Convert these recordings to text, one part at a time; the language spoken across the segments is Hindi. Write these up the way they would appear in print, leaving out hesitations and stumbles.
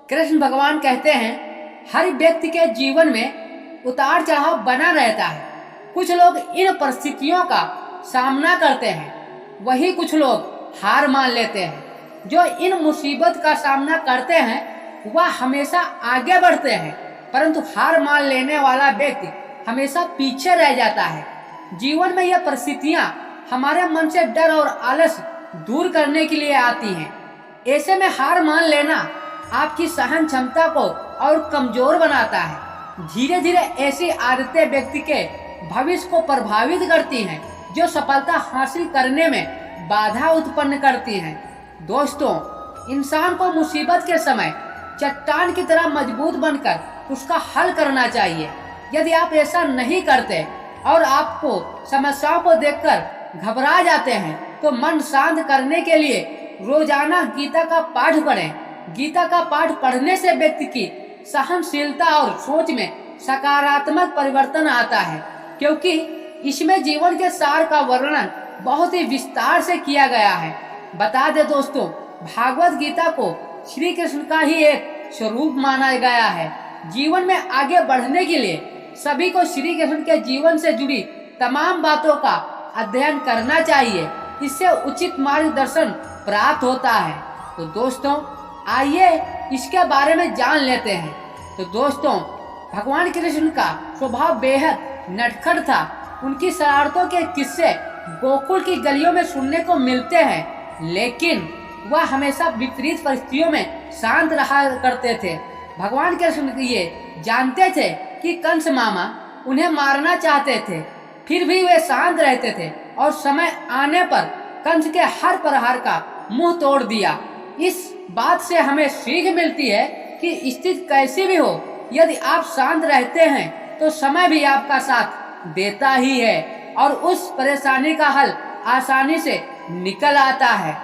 कृष्ण भगवान कहते हैं हर व्यक्ति के जीवन में उतार चढ़ाव बना रहता है। कुछ लोग इन परिस्थितियों का सामना करते हैं, वही कुछ लोग हार मान लेते हैं। जो इन मुसीबत का सामना करते हैं वह हमेशा आगे बढ़ते हैं, परंतु हार मान लेने वाला व्यक्ति हमेशा पीछे रह जाता है। जीवन में यह परिस्थितियां हमारे मन से डर और आलस दूर करने के लिए आती हैं। ऐसे में हार मान लेना आपकी सहन क्षमता को और कमजोर बनाता है। धीरे धीरे ऐसी आदतें व्यक्ति के भविष्य को प्रभावित करती हैं, जो सफलता हासिल करने में बाधा उत्पन्न करती हैं। दोस्तों, इंसान को मुसीबत के समय चट्टान की तरह मजबूत बनकर उसका हल करना चाहिए। यदि आप ऐसा नहीं करते और आपको समस्याओं को देखकर घबरा जाते हैं, तो मन शांत करने के लिए रोजाना गीता का पाठ पढ़ें। गीता का पाठ पढ़ने से व्यक्ति की सहनशीलता और सोच में सकारात्मक परिवर्तन आता है, क्योंकि इसमें जीवन के सार का वर्णन बहुत ही विस्तार से किया गया है। बता दे दोस्तों, भागवत गीता को श्री कृष्ण का ही एक स्वरूप माना गया है। जीवन में आगे बढ़ने के लिए सभी को श्री कृष्ण के जीवन से जुड़ी तमाम बातों का अध्ययन करना चाहिए। इससे उचित मार्गदर्शन प्राप्त होता है। तो दोस्तों, आइए इसके बारे में जान लेते हैं। तो दोस्तों, भगवान कृष्ण का स्वभाव बेहद नटखट था। उनकी शरारतों के किस्से गोकुल की गलियों में सुनने को मिलते हैं, लेकिन वह हमेशा विपरीत परिस्थितियों में शांत रहा करते थे। भगवान कृष्ण ये जानते थे कि कंस मामा उन्हें मारना चाहते थे, फिर भी वे शांत रहते थे और समय आने पर कंस के हर प्रहार का मुंह तोड़ दिया। इस बात से हमें सीख मिलती है कि स्थिति कैसी भी हो, यदि आप शांत रहते हैं तो समय भी आपका साथ देता ही है और उस परेशानी का हल आसानी से निकल आता है।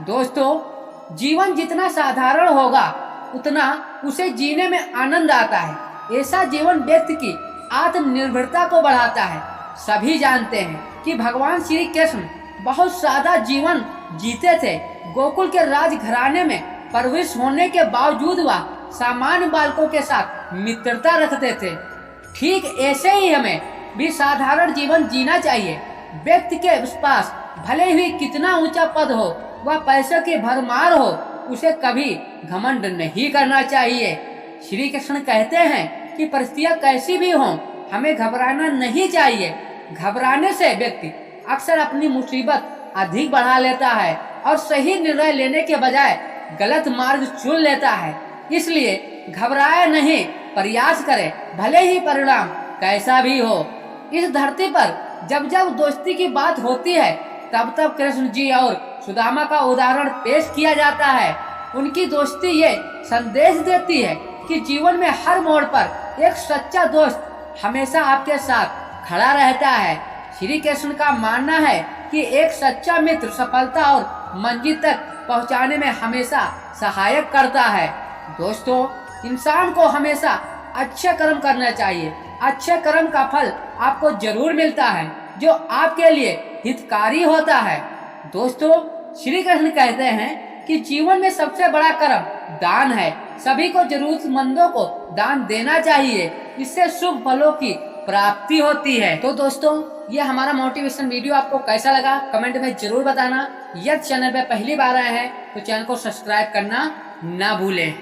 दोस्तों, जीवन जितना साधारण होगा उतना उसे जीने में आनंद आता है। ऐसा जीवन व्यक्ति की आत्मनिर्भरता को बढ़ाता है। सभी जानते हैं कि भगवान श्री कृष्ण बहुत सादा जीवन जीते थे। गोकुल के राजघराने में परवरिश होने के बावजूद वह सामान्य बालकों के साथ मित्रता रखते थे। ठीक ऐसे ही हमें भी साधारण जीवन जीना चाहिए। व्यक्ति के पास भले ही कितना ऊंचा पद हो, वह पैसे की भरमार हो, उसे कभी घमंड नहीं करना चाहिए। श्री कृष्ण कहते हैं कि परिस्थितियां कैसी भी हों, हमें घबराना नहीं चाहिए। घबराने से व्यक्ति अक्सर अपनी मुसीबत अधिक बढ़ा लेता है और सही निर्णय लेने के बजाय गलत मार्ग चुन लेता है। इसलिए घबराए नहीं, प्रयास करें, भले ही परिणाम कैसा भी हो। इस धरती पर जब जब दोस्ती की बात होती है, तब तब कृष्ण जी और सुदामा का उदाहरण पेश किया जाता है। उनकी दोस्ती ये संदेश देती है कि जीवन में हर मोड़ पर एक सच्चा दोस्त हमेशा आपके साथ खड़ा रहता है। श्री कृष्ण का मानना है कि एक सच्चा मित्र सफलता और मंजिल तक पहुंचाने में हमेशा सहायक करता है। दोस्तों, इंसान को हमेशा अच्छे कर्म करना चाहिए। अच्छे कर्म का फल आपको जरूर मिलता है, जो आपके लिए हितकारी होता है। दोस्तों, श्री कृष्ण कहते हैं कि जीवन में सबसे बड़ा कर्म दान है। सभी को जरूरतमंदों को दान देना चाहिए, इससे शुभ फलों की प्राप्ति होती है। तो दोस्तों, ये हमारा मोटिवेशन वीडियो आपको कैसा लगा कमेंट में जरूर बताना। यदि चैनल पे पहली बार आए हैं तो चैनल को सब्सक्राइब करना ना भूलें।